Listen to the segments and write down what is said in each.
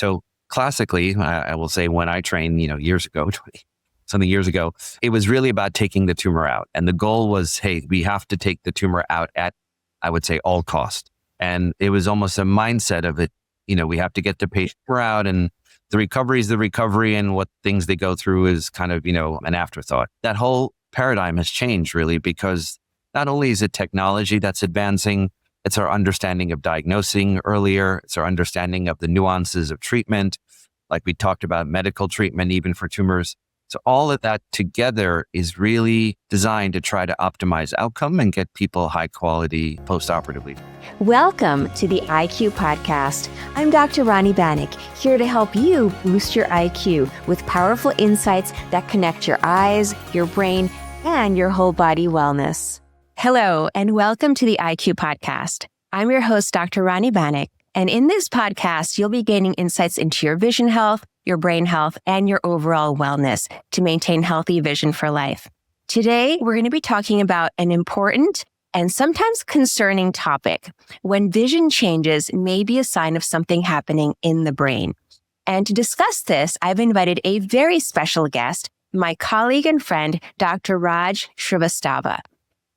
So classically, I will say when I trained, years ago, 20 something years ago, it was really about taking the tumor out. And the goal was, hey, we have to take the tumor out at, I would say, all cost. And it was almost a mindset of it, we have to get the patient out, and the recovery is the recovery, and what things they go through is kind of, an afterthought. That whole paradigm has changed really, because not only is it technology that's advancing, it's our understanding of diagnosing earlier. It's our understanding of the nuances of treatment, like we talked about medical treatment, even for tumors. So all of that together is really designed to try to optimize outcome and get people high quality post-operatively. Welcome to the IQ Podcast. I'm Dr. Rani Banik, here to help you boost your IQ with powerful insights that connect your eyes, your brain, and your whole body wellness. Hello, and welcome to the IQ Podcast. I'm your host, Dr. Rani Banik, and in this podcast, you'll be gaining insights into your vision health, your brain health, and your overall wellness to maintain healthy vision for life. Today, we're going to be talking about an important and sometimes concerning topic: when vision changes may be a sign of something happening in the brain. And to discuss this, I've invited a very special guest, my colleague and friend, Dr. Raj Shrivastava.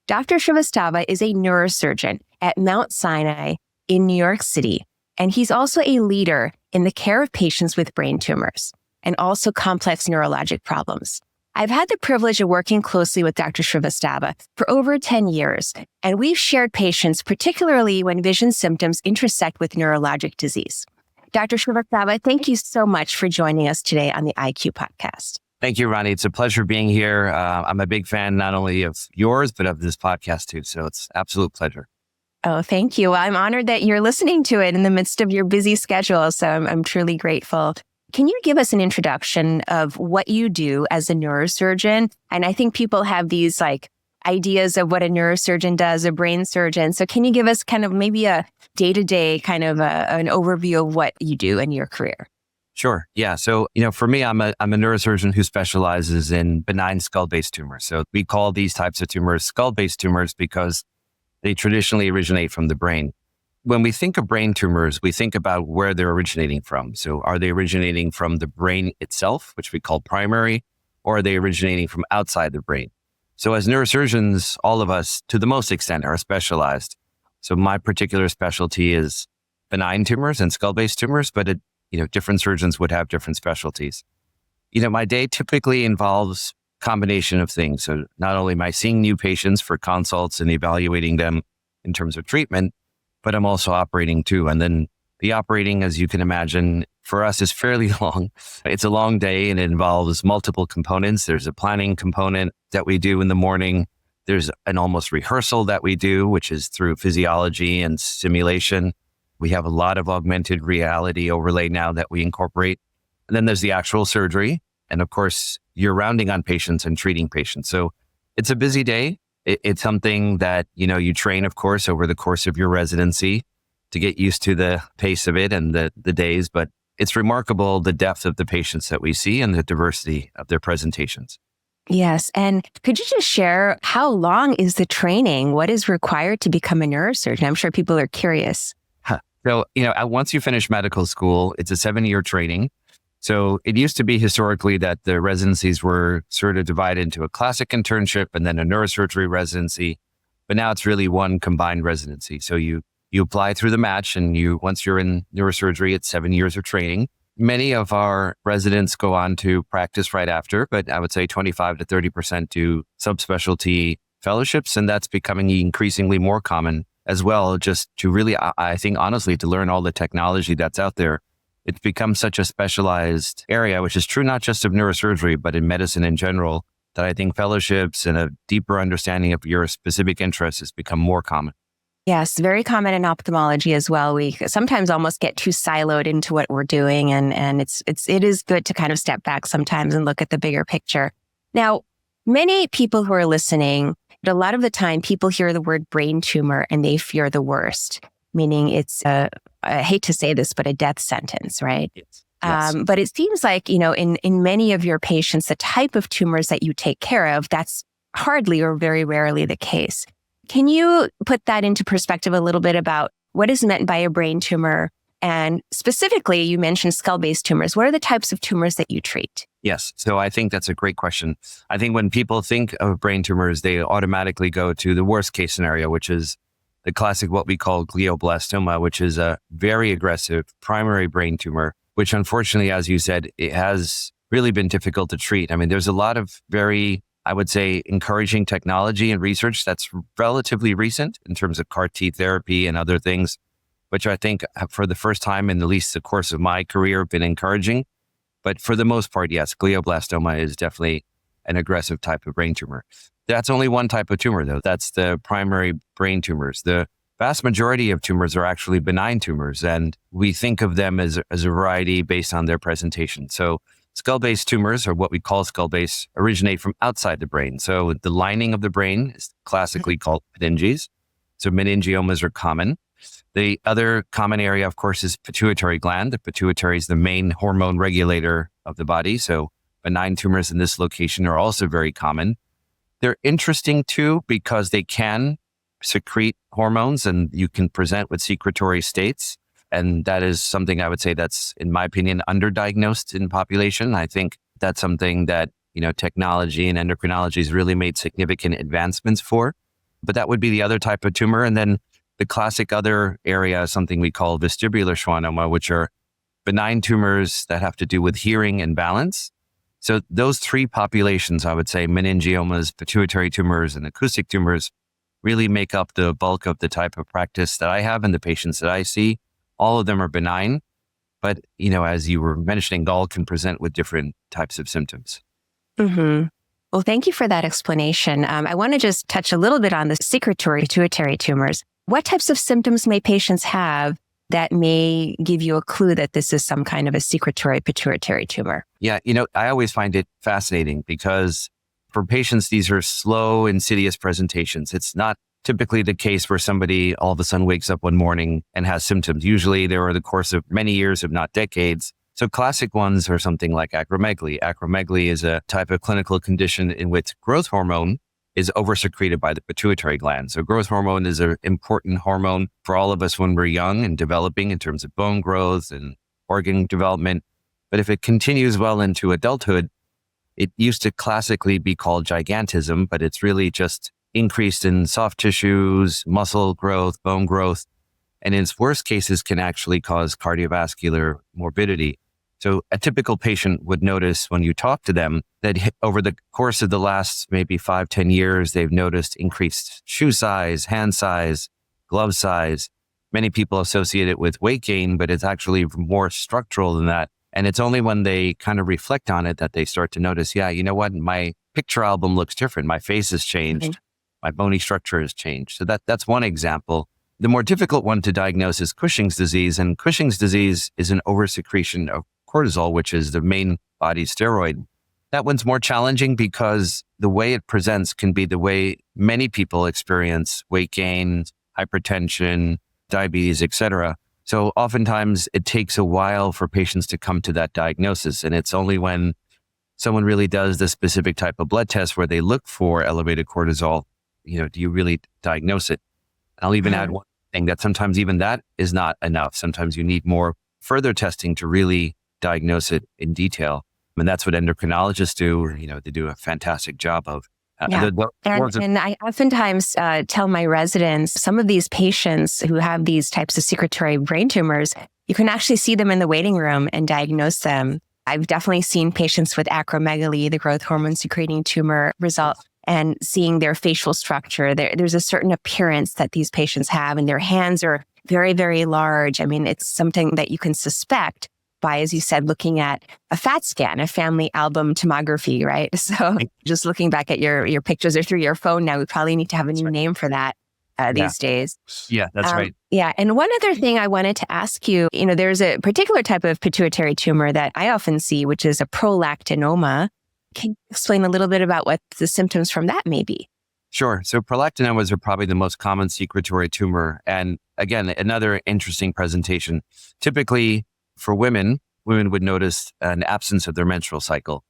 Dr. Shrivastava is a neurosurgeon at Mount Sinai in New York City, and he's also a leader in the care of patients with brain tumors and also complex neurologic problems. I've had the privilege of working closely with Dr. Shrivastava for over 10 years, and we've shared patients, particularly when vision symptoms intersect with neurologic disease. Dr. Shrivastava, thank you so much for joining us today on the IQ Podcast. Thank you, Ronnie. It's a pleasure being here. I'm a big fan not only of yours, but of this podcast too. So it's an absolute pleasure. Oh, thank you. I'm honored that you're listening to it in the midst of your busy schedule. So I'm truly grateful. Can you give us an introduction of what you do as a neurosurgeon? And I think people have these ideas of what a neurosurgeon does, a brain surgeon. So can you give us kind of maybe a day-to-day kind of an overview of what you do in your career? Sure. Yeah. So, for me, I'm a neurosurgeon who specializes in benign skull-based tumors. So we call these types of tumors skull-based tumors because they traditionally originate from the brain. When we think of brain tumors, we think about where they're originating from. So are they originating from the brain itself, which we call primary, or are they originating from outside the brain? So as neurosurgeons, all of us, to the most extent, are specialized. So my particular specialty is benign tumors and skull-based tumors, but different surgeons would have different specialties. My day typically involves combination of things. So not only am I seeing new patients for consults and evaluating them in terms of treatment, but I'm also operating too. And then the operating, as you can imagine, for us is fairly long. It's a long day and it involves multiple components. There's a planning component that we do in the morning. There's an almost rehearsal that we do, which is through physiology and simulation. We have a lot of augmented reality overlay now that we incorporate. And then there's the actual surgery. And of course, you're rounding on patients and treating patients. So it's a busy day. It's something that, you train, of course, over the course of your residency to get used to the pace of it and the days. But it's remarkable the depth of the patients that we see and the diversity of their presentations. Yes. And could you just share how long is the training? What is required to become a neurosurgeon? I'm sure people are curious. So, once you finish medical school, it's a 7-year training. So it used to be historically that the residencies were sort of divided into a classic internship and then a neurosurgery residency, but now it's really one combined residency. So you apply through the match, and once you're in neurosurgery, it's 7 years of training. Many of our residents go on to practice right after, but I would say 25 to 30% do subspecialty fellowships, and that's becoming increasingly more common as well, just to really, I think, honestly, to learn all the technology that's out there. It's become such a specialized area, which is true not just of neurosurgery, but in medicine in general, that I think fellowships and a deeper understanding of your specific interests has become more common. Yes, very common in ophthalmology as well. We sometimes almost get too siloed into what we're doing, and it is good to kind of step back sometimes and look at the bigger picture. Now, many people who are listening, a lot of the time people hear the word brain tumor and they fear the worst, meaning it's I hate to say this, but a death sentence, right? Yes. But it seems like, in many of your patients, the type of tumors that you take care of, that's hardly or very rarely the case. Can you put that into perspective a little bit about what is meant by a brain tumor And specifically, you mentioned skull-based tumors. What are the types of tumors that you treat? Yes. So I think that's a great question. I think when people think of brain tumors, they automatically go to the worst case scenario, which is the classic, what we call glioblastoma, which is a very aggressive primary brain tumor, which unfortunately, as you said, it has really been difficult to treat. I mean, there's a lot of very, I would say, encouraging technology and research that's relatively recent in terms of CAR T therapy and other things, which I think for the first time in at least the course of my career have been encouraging. But for the most part, yes, glioblastoma is definitely an aggressive type of brain tumor. That's only one type of tumor, though. That's the primary brain tumors. The vast majority of tumors are actually benign tumors, and we think of them as a variety based on their presentation. So skull-based tumors, or what we call skull-based, originate from outside the brain. So the lining of the brain is classically called meninges. So meningiomas are common. The other common area, of course, is pituitary gland. The pituitary is the main hormone regulator of the body. So benign tumors in this location are also very common. They're interesting too, because they can secrete hormones and you can present with secretory states. And that is something I would say that's, in my opinion, underdiagnosed in population. I think that's something that, technology and endocrinology has really made significant advancements for. But that would be the other type of tumor. And then the classic other area is something we call vestibular schwannoma, which are benign tumors that have to do with hearing and balance. So those three populations, I would say, meningiomas, pituitary tumors, and acoustic tumors, really make up the bulk of the type of practice that I have and the patients that I see. All of them are benign, but, as you were mentioning, all can present with different types of symptoms. Mm-hmm. Well, thank you for that explanation. I want to just touch a little bit on the secretory pituitary tumors. What types of symptoms may patients have that may give you a clue that this is some kind of a secretory pituitary tumor? Yeah, I always find it fascinating because for patients, these are slow, insidious presentations. It's not typically the case where somebody all of a sudden wakes up one morning and has symptoms. Usually they're over the course of many years, if not decades. So classic ones are something like acromegaly. Acromegaly is a type of clinical condition in which growth hormone is oversecreted by the pituitary gland. So growth hormone is an important hormone for all of us when we're young and developing in terms of bone growth and organ development. But if it continues well into adulthood, it used to classically be called gigantism, but it's really just increased in soft tissues, muscle growth, bone growth, and in its worst cases can actually cause cardiovascular morbidity. So a typical patient would notice when you talk to them that over the course of the last maybe 5-10 years, they've noticed increased shoe size, hand size, glove size. Many people associate it with weight gain, but it's actually more structural than that. And it's only when they kind of reflect on it that they start to notice, yeah, you know what? My picture album looks different. My face has changed. Mm-hmm. My bony structure has changed. So that's one example. The more difficult one to diagnose is Cushing's disease. And Cushing's disease is an oversecretion of cortisol, which is the main body steroid. That one's more challenging because the way it presents can be the way many people experience weight gain, hypertension, diabetes, etc. So oftentimes it takes a while for patients to come to that diagnosis. And it's only when someone really does the specific type of blood test where they look for elevated cortisol, do you really diagnose it? I'll even add one thing that sometimes even that is not enough. Sometimes you need more further testing to really diagnose it in detail. And that's what endocrinologists do. They do a fantastic job of. Yeah. And I oftentimes tell my residents, some of these patients who have these types of secretory brain tumors, you can actually see them in the waiting room and diagnose them. I've definitely seen patients with acromegaly, the growth hormone secreting tumor result, and seeing their facial structure. There's a certain appearance that these patients have, and their hands are very, very large. I mean, it's something that you can suspect by, as you said, looking at a FAT scan, a family album tomography, right? So just looking back at your pictures or through your phone now, we probably need to have a new name for that these days. Yeah, that's right. Yeah. And one other thing I wanted to ask you, there's a particular type of pituitary tumor that I often see, which is a prolactinoma. Can you explain a little bit about what the symptoms from that may be? Sure. So prolactinomas are probably the most common secretory tumor. And again, another interesting presentation. Typically, for women would notice an absence of their menstrual cycle.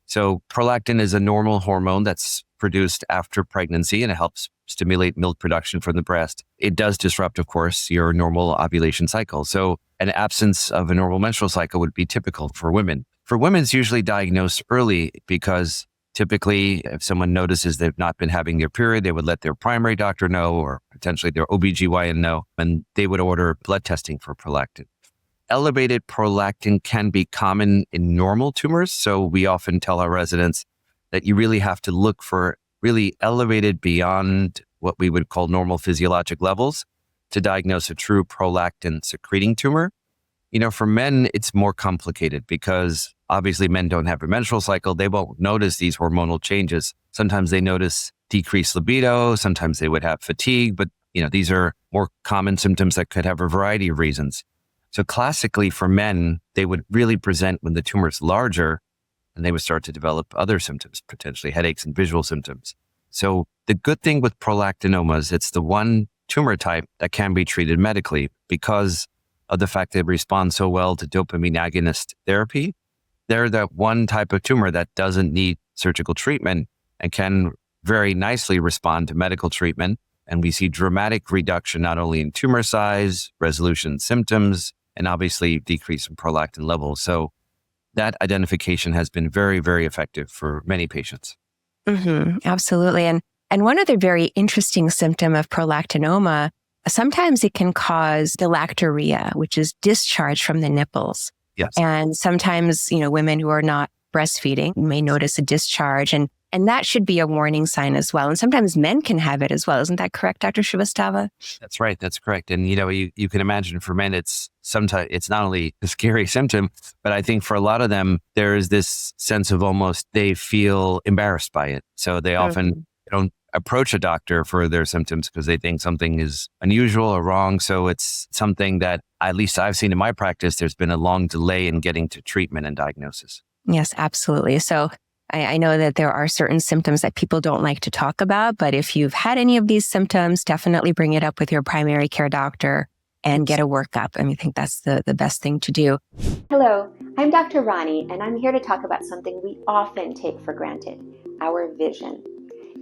So prolactin is a normal hormone that's produced after pregnancy, and it helps stimulate milk production from the breast. It does disrupt, of course, your normal ovulation cycle. So an absence of a normal menstrual cycle would be typical for women. For women, it's usually diagnosed early because typically if someone notices they've not been having their period, they would let their primary doctor know or potentially their OBGYN know, and they would order blood testing for prolactin. Elevated prolactin can be common in normal tumors. So we often tell our residents that you really have to look for really elevated beyond what we would call normal physiologic levels to diagnose a true prolactin secreting tumor. For men, it's more complicated because obviously men don't have a menstrual cycle. They won't notice these hormonal changes. Sometimes they notice decreased libido. Sometimes they would have fatigue, but these are more common symptoms that could have a variety of reasons. So classically for men, they would really present when the tumor's larger and they would start to develop other symptoms, potentially headaches and visual symptoms. So the good thing with prolactinomas, it's the one tumor type that can be treated medically because of the fact that it responds so well to dopamine agonist therapy. They're that one type of tumor that doesn't need surgical treatment and can very nicely respond to medical treatment. And we see dramatic reduction, not only in tumor size, resolution symptoms, and obviously decrease in prolactin levels. So that identification has been very, very effective for many patients. Absolutely. And one other very interesting symptom of prolactinoma, sometimes it can cause galactorrhea, which is discharge from the nipples. Yes. And sometimes, women who are not breastfeeding may notice a discharge, and that should be a warning sign as well. And sometimes men can have it as well. Isn't that correct, Dr. Shrivastava? That's right. That's correct. And, you can imagine for men, it's not only a scary symptom, but I think for a lot of them, there is this sense of almost they feel embarrassed by it. So they often don't approach a doctor for their symptoms because they think something is unusual or wrong. So it's something that at least I've seen in my practice, there's been a long delay in getting to treatment and diagnosis. Yes, absolutely. So I know that there are certain symptoms that people don't like to talk about, but if you've had any of these symptoms, definitely bring it up with your primary care doctor and get a workup. I think that's the best thing to do. Hello, I'm Dr. Rani, and I'm here to talk about something we often take for granted, our vision.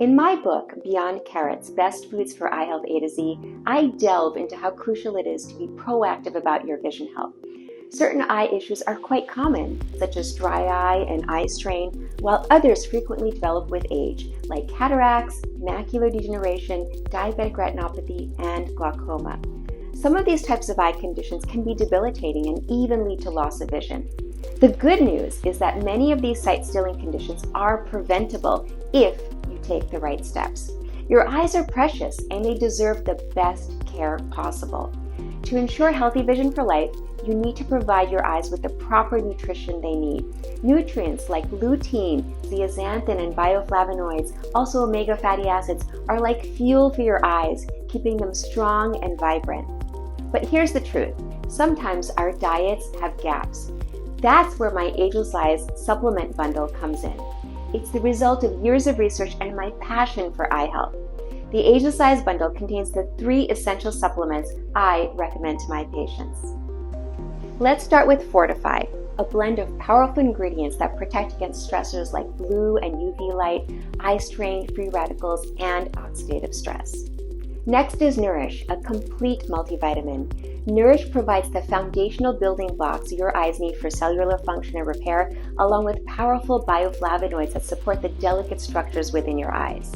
In my book, Beyond Carrots, Best Foods for Eye Health A to Z, I delve into how crucial it is to be proactive about your vision health. Certain eye issues are quite common, such as dry eye and eye strain, while others frequently develop with age, like cataracts, macular degeneration, diabetic retinopathy, and glaucoma. Some of these types of eye conditions can be debilitating and even lead to loss of vision. The good news is that many of these sight-stealing conditions are preventable if you take the right steps. Your eyes are precious and they deserve the best care possible. To ensure healthy vision for life, you need to provide your eyes with the proper nutrition they need. Nutrients like lutein, zeaxanthin, and bioflavonoids, also omega fatty acids, are like fuel for your eyes, keeping them strong and vibrant. But here's the truth. Sometimes our diets have gaps. That's where my Ageless Eyes supplement bundle comes in. It's the result of years of research and my passion for eye health. The Ageless Eyes bundle contains the 3 essential supplements I recommend to my patients. Let's start with Fortify, a blend of powerful ingredients that protect against stressors like blue and UV light, eye strain, free radicals, and oxidative stress. Next is Nourish, a complete multivitamin. Nourish provides the foundational building blocks your eyes need for cellular function and repair, along with powerful bioflavonoids that support the delicate structures within your eyes.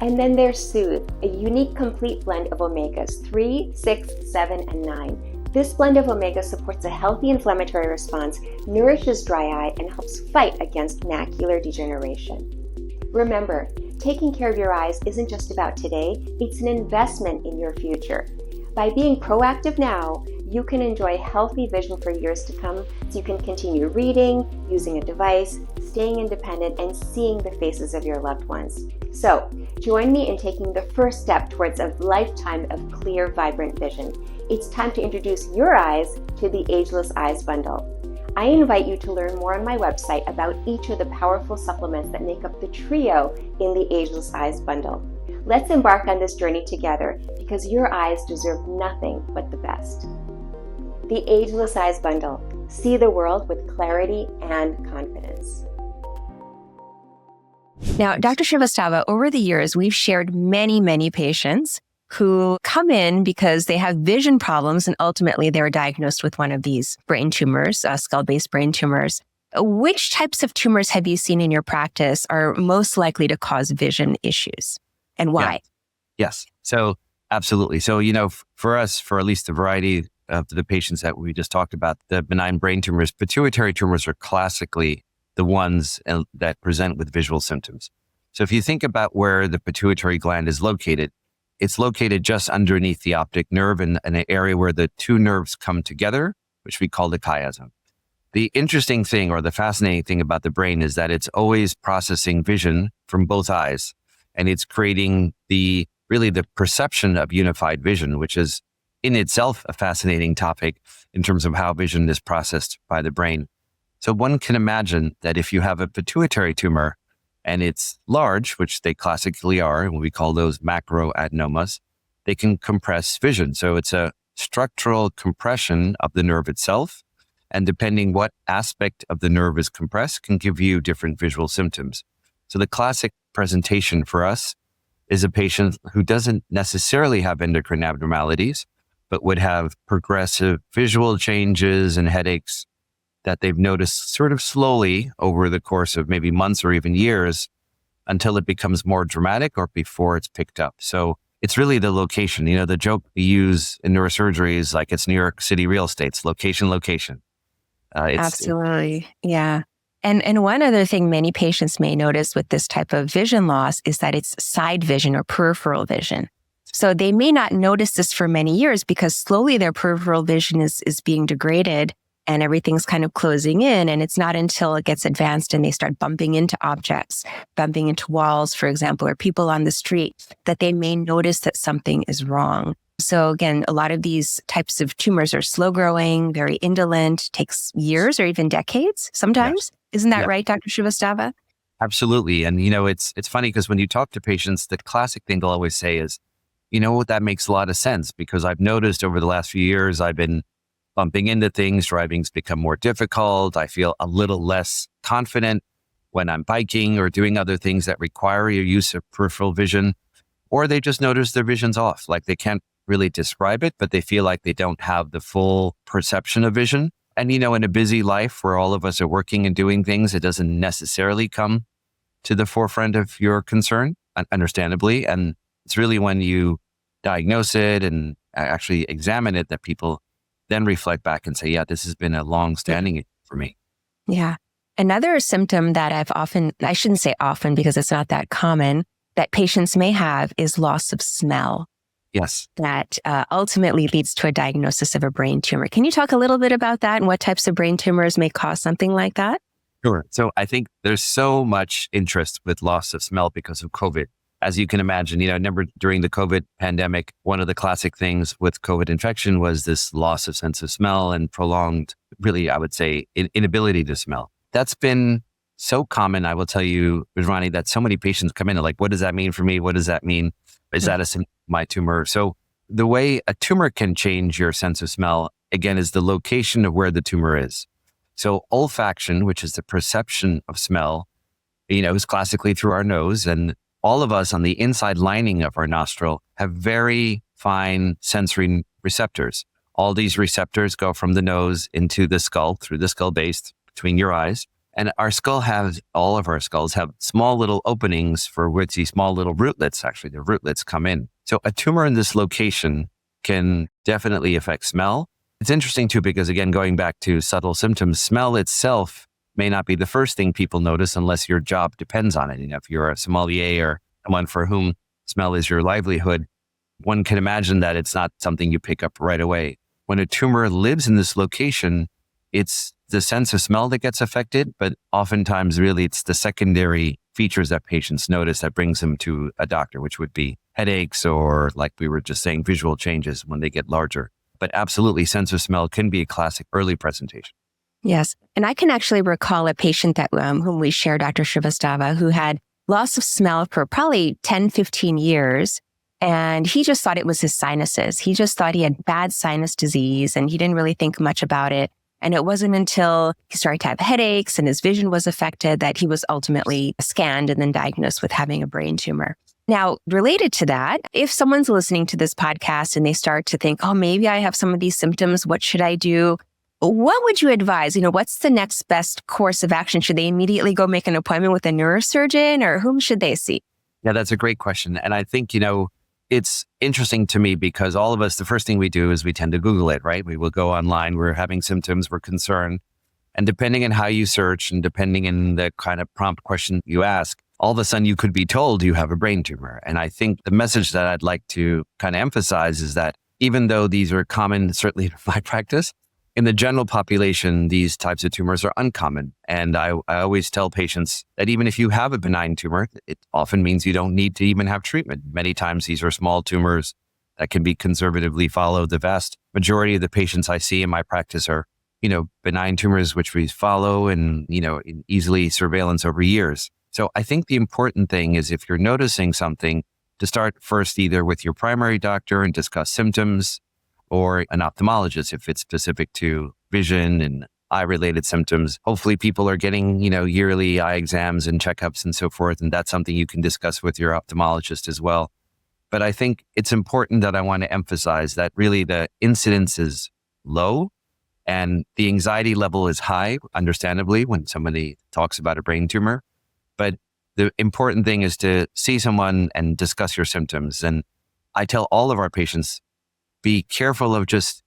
And then there's Soothe, a unique complete blend of omegas 3, 6, 7, and 9. This blend of omegas supports a healthy inflammatory response, nourishes dry eye, and helps fight against macular degeneration. Remember, taking care of your eyes isn't just about today, it's an investment in your future. By being proactive now, you can enjoy healthy vision for years to come, so you can continue reading, using a device, staying independent, and seeing the faces of your loved ones. So, join me in taking the first step towards a lifetime of clear, vibrant vision. It's time to introduce your eyes to the Ageless Eyes bundle. I invite you to learn more on my website about each of the powerful supplements that make up the trio in the Ageless Eyes bundle. Let's embark on this journey together because your eyes deserve nothing but the best. The Ageless Eyes bundle. See the world with clarity and confidence. Now, Dr. Shrivastava, over the years, we've shared many, many patients who come in because they have vision problems and ultimately they're diagnosed with one of these brain tumors, skull-based brain tumors. Which types of tumors have you seen in your practice are most likely to cause vision issues and why? Yeah. Yes. So absolutely. So, for us, for at least the variety of the patients that we just talked about, the benign brain tumors, pituitary tumors are classically the ones that present with visual symptoms. So if you think about where the pituitary gland is located, it's located just underneath the optic nerve in an area where the two nerves come together, which we call the chiasm. The interesting thing or the fascinating thing about the brain is that it's always processing vision from both eyes, and it's creating the perception of unified vision, which is in itself a fascinating topic in terms of how vision is processed by the brain. So one can imagine that if you have a pituitary tumor and it's large, which they classically are, and we call those macroadenomas, they can compress vision. So it's a structural compression of the nerve itself. And depending what aspect of the nerve is compressed can give you different visual symptoms. So the classic presentation for us is a patient who doesn't necessarily have endocrine abnormalities, but would have progressive visual changes and headaches that they've noticed sort of slowly over the course of maybe months or even years until it becomes more dramatic or before it's picked up. So it's really the location. The joke we use in neurosurgery is like it's New York City real estate. It's location. Absolutely. Yeah. And one other thing many patients may notice with this type of vision loss is that it's side vision or peripheral vision. So they may not notice this for many years because slowly their peripheral vision is being degraded and everything's kind of closing in. And it's not until it gets advanced and they start bumping into objects, bumping into walls, for example, or people on the street, that they may notice that something is wrong. So again, a lot of these types of tumors are slow growing, very indolent, takes years or even decades sometimes. Yes. Isn't that right, Dr. Shrivastava? Absolutely. And, it's funny because when you talk to patients, the classic thing they'll always say is, that makes a lot of sense because I've noticed over the last few years, I've been bumping into things, driving's become more difficult. I feel a little less confident when I'm biking or doing other things that require your use of peripheral vision, or they just notice their vision's off. Like they can't really describe it, but they feel like they don't have the full perception of vision. And, in a busy life where all of us are working and doing things, it doesn't necessarily come to the forefront of your concern, understandably. And it's really when you diagnose it and actually examine it that people then reflect back and say, yeah, this has been a long-standing issue for me. Yeah. Another symptom that I shouldn't say often because it's not that common, that patients may have is loss of smell. Yes. That ultimately leads to a diagnosis of a brain tumor. Can you talk a little bit about that and what types of brain tumors may cause something like that? Sure. So I think there's so much interest with loss of smell because of COVID. As you can imagine, I remember during the COVID pandemic, one of the classic things with COVID infection was this loss of sense of smell and prolonged, really, I would say, inability to smell. That's been so common, I will tell you, Rajani, that so many patients come in and like, what does that mean for me? What does that mean? Is that a symptom of my tumor? So the way a tumor can change your sense of smell, again, is the location of where the tumor is. So olfaction, which is the perception of smell, is classically through our nose. And all of us on the inside lining of our nostril have very fine sensory receptors. All these receptors go from the nose into the skull, through the skull base, between your eyes. And all of our skulls have small little openings for which these small little rootlets, actually the rootlets come in. So a tumor in this location can definitely affect smell. It's interesting too, because again, going back to subtle symptoms, smell itself may not be the first thing people notice unless your job depends on it. If you're a sommelier or someone for whom smell is your livelihood, one can imagine that it's not something you pick up right away. When a tumor lives in this location, it's the sense of smell that gets affected, but oftentimes really it's the secondary features that patients notice that brings them to a doctor, which would be headaches or, like we were just saying, visual changes when they get larger. But absolutely, sense of smell can be a classic early presentation. Yes. And I can actually recall a patient that whom we share, Dr. Shrivastava, who had loss of smell for probably 10, 15 years. And he just thought it was his sinuses. He just thought he had bad sinus disease and he didn't really think much about it. And it wasn't until he started to have headaches and his vision was affected that he was ultimately scanned and then diagnosed with having a brain tumor. Now, related to that, if someone's listening to this podcast and they start to think, oh, maybe I have some of these symptoms, what should I do? What would you advise? What's the next best course of action? Should they immediately go make an appointment with a neurosurgeon, or whom should they see? Yeah, that's a great question. And I think, it's interesting to me because all of us, the first thing we do is we tend to Google it, right? We will go online, we're having symptoms, we're concerned. And depending on how you search and depending on the kind of prompt question you ask, all of a sudden you could be told you have a brain tumor. And I think the message that I'd like to kind of emphasize is that even though these are common, certainly in my practice, in the general population, these types of tumors are uncommon. And I always tell patients that even if you have a benign tumor, it often means you don't need to even have treatment. Many times these are small tumors that can be conservatively followed. The vast majority of the patients I see in my practice are, benign tumors, which we follow and, in easily surveillance over years. So I think the important thing is if you're noticing something, to start first either with your primary doctor and discuss symptoms, or an ophthalmologist if it's specific to vision and eye-related symptoms. Hopefully people are getting, yearly eye exams and checkups and so forth. And that's something you can discuss with your ophthalmologist as well. But I think it's important that I want to emphasize that really the incidence is low and the anxiety level is high, understandably, when somebody talks about a brain tumor. But the important thing is to see someone and discuss your symptoms. And I tell all of our patients, be careful of just,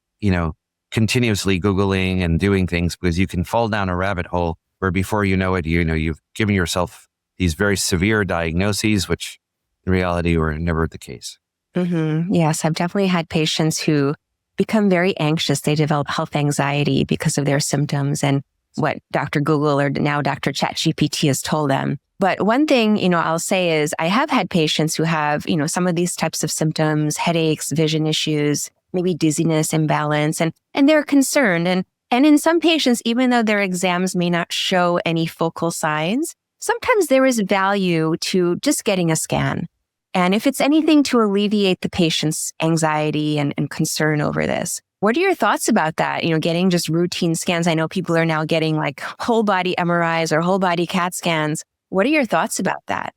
continuously Googling and doing things because you can fall down a rabbit hole where before you know it, you've given yourself these very severe diagnoses, which in reality were never the case. Mm-hmm. Yes, I've definitely had patients who become very anxious. They develop health anxiety because of their symptoms and what Dr. Google or now Dr. ChatGPT has told them. But one thing, I'll say is I have had patients who have, some of these types of symptoms, headaches, vision issues, maybe dizziness, imbalance, and they're concerned. And in some patients, even though their exams may not show any focal signs, sometimes there is value to just getting a scan. And if it's anything to alleviate the patient's anxiety and concern over this. What are your thoughts about that? Getting just routine scans. I know people are now getting like whole body MRIs or whole body CAT scans. What are your thoughts about that?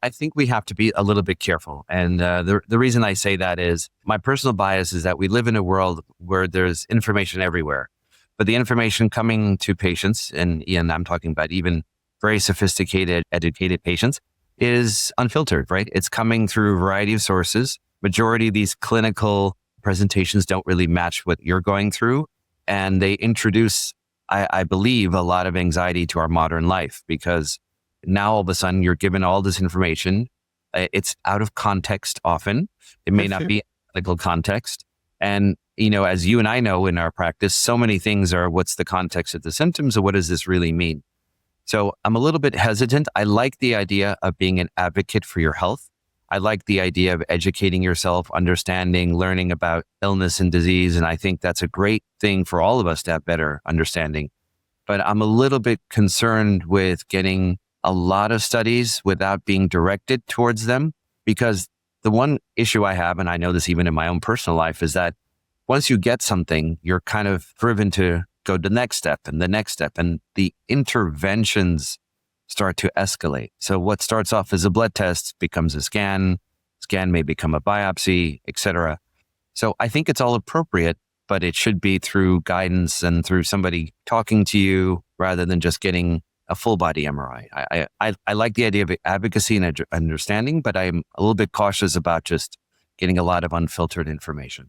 I think we have to be a little bit careful. And the reason I say that is my personal bias is that we live in a world where there's information everywhere. But the information coming to patients, and I'm talking about even very sophisticated, educated patients, is unfiltered, right? It's coming through a variety of sources. Majority of these clinical presentations don't really match what you're going through. And they introduce, I believe, a lot of anxiety to our modern life because now all of a sudden you're given all this information. It's out of context often. It may not be clinical context. And, as you and I know in our practice, so many things are what's the context of the symptoms or what does this really mean? So I'm a little bit hesitant. I like the idea of being an advocate for your health. I like the idea of educating yourself, understanding, learning about illness and disease. And I think that's a great thing for all of us to have better understanding. But I'm a little bit concerned with getting a lot of studies without being directed towards them, because the one issue I have, and I know this even in my own personal life, is that once you get something, you're kind of driven to go to the next step and the next step, and the interventions start to escalate. So what starts off as a blood test becomes a scan may become a biopsy, etc. So I think it's all appropriate, but it should be through guidance and through somebody talking to you rather than just getting a full body MRI. I like the idea of advocacy and understanding, but I'm a little bit cautious about just getting a lot of unfiltered information.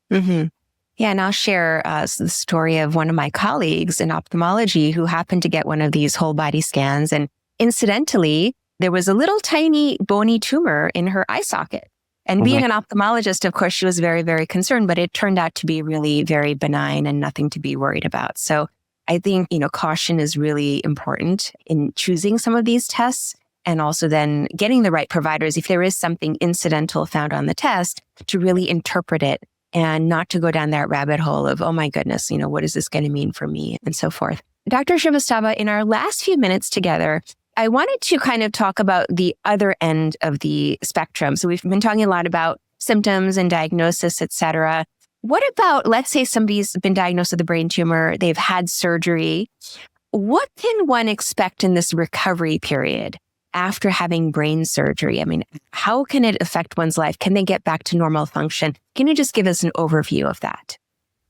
Mm-hmm. Yeah, and I'll share the story of one of my colleagues in ophthalmology who happened to get one of these whole body scans. And incidentally, there was a little tiny bony tumor in her eye socket. And being an ophthalmologist, of course, she was very, very concerned, but it turned out to be really very benign and nothing to be worried about. So I think, caution is really important in choosing some of these tests and also then getting the right providers. If there is something incidental found on the test, to really interpret it and not to go down that rabbit hole of, oh my goodness, what is this going to mean for me and so forth. Dr. Shrivastava, in our last few minutes together, I wanted to kind of talk about the other end of the spectrum. So we've been talking a lot about symptoms and diagnosis, et cetera. What about, let's say somebody's been diagnosed with a brain tumor, they've had surgery. What can one expect in this recovery period? after having brain surgery? I mean, how can it affect one's life? Can they get back to normal function? Can you just give us an overview of that?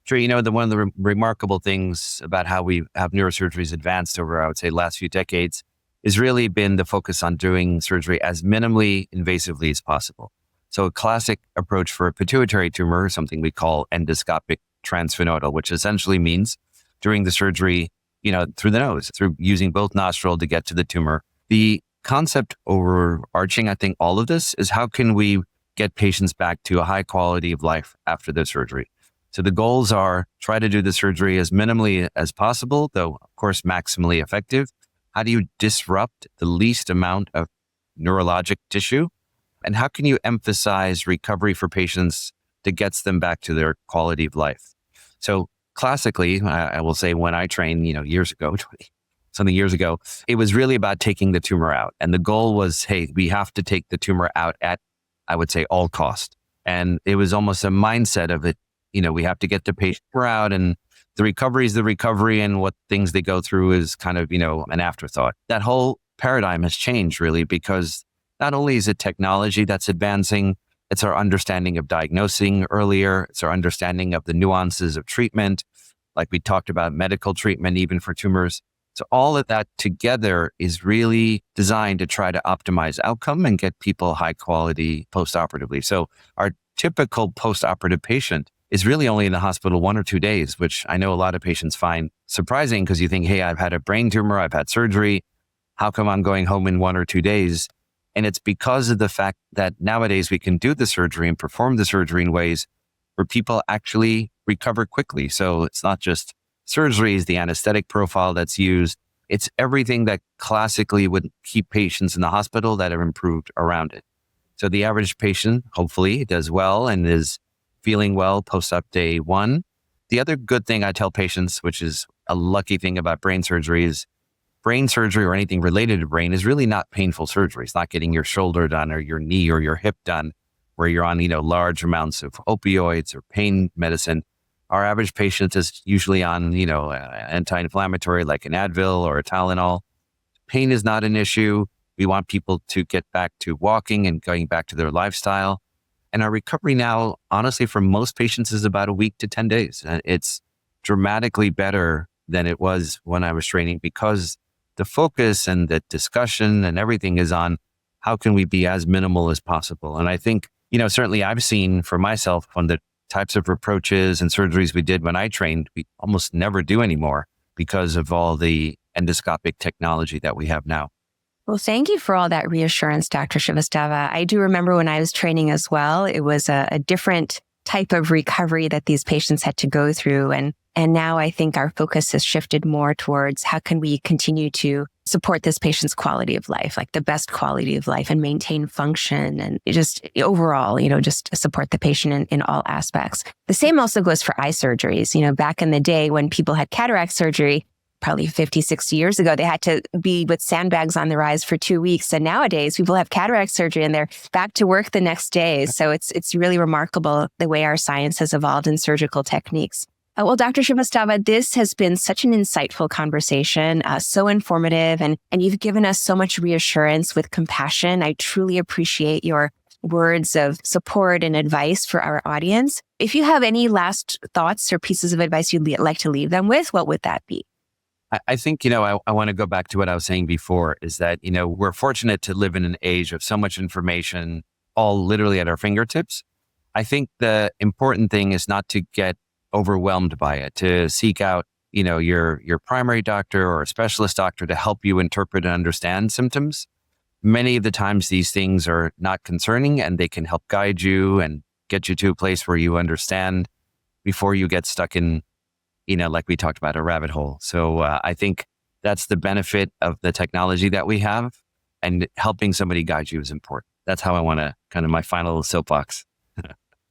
Sure. One of the remarkable things about how we have neurosurgeries advanced over, I would say, last few decades has really been the focus on doing surgery as minimally invasively as possible. So a classic approach for a pituitary tumor is something we call endoscopic transsphenoidal, which essentially means doing the surgery, through the nose, through using both nostrils to get to the tumor. The concept overarching, I think, all of this is how can we get patients back to a high quality of life after the surgery? So the goals are try to do the surgery as minimally as possible, though, of course, maximally effective. How do you disrupt the least amount of neurologic tissue? And how can you emphasize recovery for patients that gets them back to their quality of life? So classically, I will say when I trained, years ago, 20-something years ago, it was really about taking the tumor out. And the goal was, hey, we have to take the tumor out at, I would say, all cost. And it was almost a mindset of it. We have to get the patient out, and the recovery is the recovery, and what things they go through is kind of, an afterthought. That whole paradigm has changed really, because not only is it technology that's advancing, it's our understanding of diagnosing earlier. It's our understanding of the nuances of treatment, like we talked about medical treatment, even for tumors. So all of that together is really designed to try to optimize outcome and get people high quality postoperatively. So our typical postoperative patient is really only in the hospital 1 or 2 days, which I know a lot of patients find surprising because you think, hey, I've had a brain tumor, I've had surgery. How come I'm going home in 1 or 2 days? And it's because of the fact that nowadays we can do the surgery and perform the surgery in ways where people actually recover quickly. So it's not just surgeries, the anesthetic profile that's used. It's everything that classically would keep patients in the hospital that are improved around it. So the average patient hopefully does well and is feeling well post-op day 1. The other good thing I tell patients, which is a lucky thing about brain surgery, is brain surgery or anything related to brain is really not painful surgery. It's not getting your shoulder done or your knee or your hip done where you're on, large amounts of opioids or pain medicine. Our average patient is usually on, anti-inflammatory like an Advil or a Tylenol. Pain is not an issue. We want people to get back to walking and going back to their lifestyle. And our recovery now, honestly, for most patients is about a week to 10 days. It's dramatically better than it was when I was training because the focus and the discussion and everything is on how can we be as minimal as possible. And I think, certainly I've seen for myself on the types of approaches and surgeries we did when I trained, we almost never do anymore because of all the endoscopic technology that we have now. Well, thank you for all that reassurance, Dr. Shrivastava. I do remember when I was training as well, it was a different type of recovery that these patients had to go through. And now I think our focus has shifted more towards how can we continue to support this patient's quality of life, like the best quality of life, and maintain function and just overall, just support the patient in all aspects. The same also goes for eye surgeries. Back in the day when people had cataract surgery, probably 50, 60 years ago, they had to be with sandbags on their eyes for 2 weeks. And nowadays people have cataract surgery and they're back to work the next day. So it's really remarkable the way our science has evolved in surgical techniques. Well, Dr. Shrivastava, this has been such an insightful conversation, so informative, and you've given us so much reassurance with compassion. I truly appreciate your words of support and advice for our audience. If you have any last thoughts or pieces of advice you'd like to leave them with, what would that be? I think, I want to go back to what I was saying before is that, we're fortunate to live in an age of so much information, all literally at our fingertips. I think the important thing is not to get overwhelmed by it, to seek out, your primary doctor or a specialist doctor to help you interpret and understand symptoms. Many of the times these things are not concerning and they can help guide you and get you to a place where you understand before you get stuck in, like we talked about, a rabbit hole. So I think that's the benefit of the technology that we have, and helping somebody guide you is important. That's how I want to kind of my final soapbox.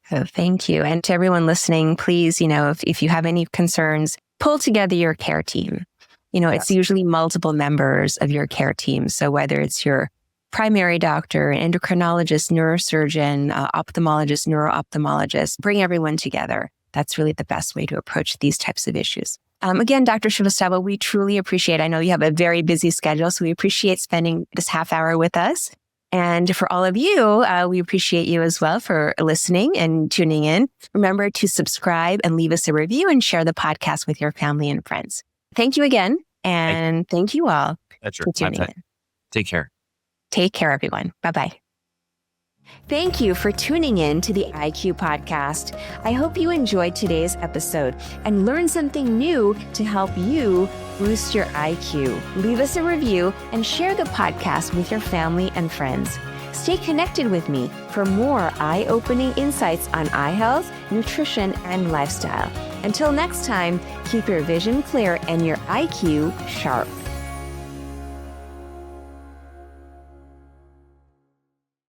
So thank you. And to everyone listening, please, if you have any concerns, pull together your care team. It's usually multiple members of your care team. So whether it's your primary doctor, endocrinologist, neurosurgeon, ophthalmologist, neuro-ophthalmologist, bring everyone together. That's really the best way to approach these types of issues. Again, Dr. Shrivastava, we truly appreciate, I know you have a very busy schedule, so we appreciate spending this half hour with us. And for all of you, we appreciate you as well for listening and tuning in. Remember to subscribe and leave us a review and share the podcast with your family and friends. Thank you again. And thank you all for tuning in. Take care. Take care, everyone. Bye-bye. Thank you for tuning in to the IQ podcast. I hope you enjoyed today's episode and learned something new to help you boost your IQ. Leave us a review and share the podcast with your family and friends. Stay connected with me for more eye-opening insights on eye health, nutrition, and lifestyle. Until next time, keep your vision clear and your IQ sharp.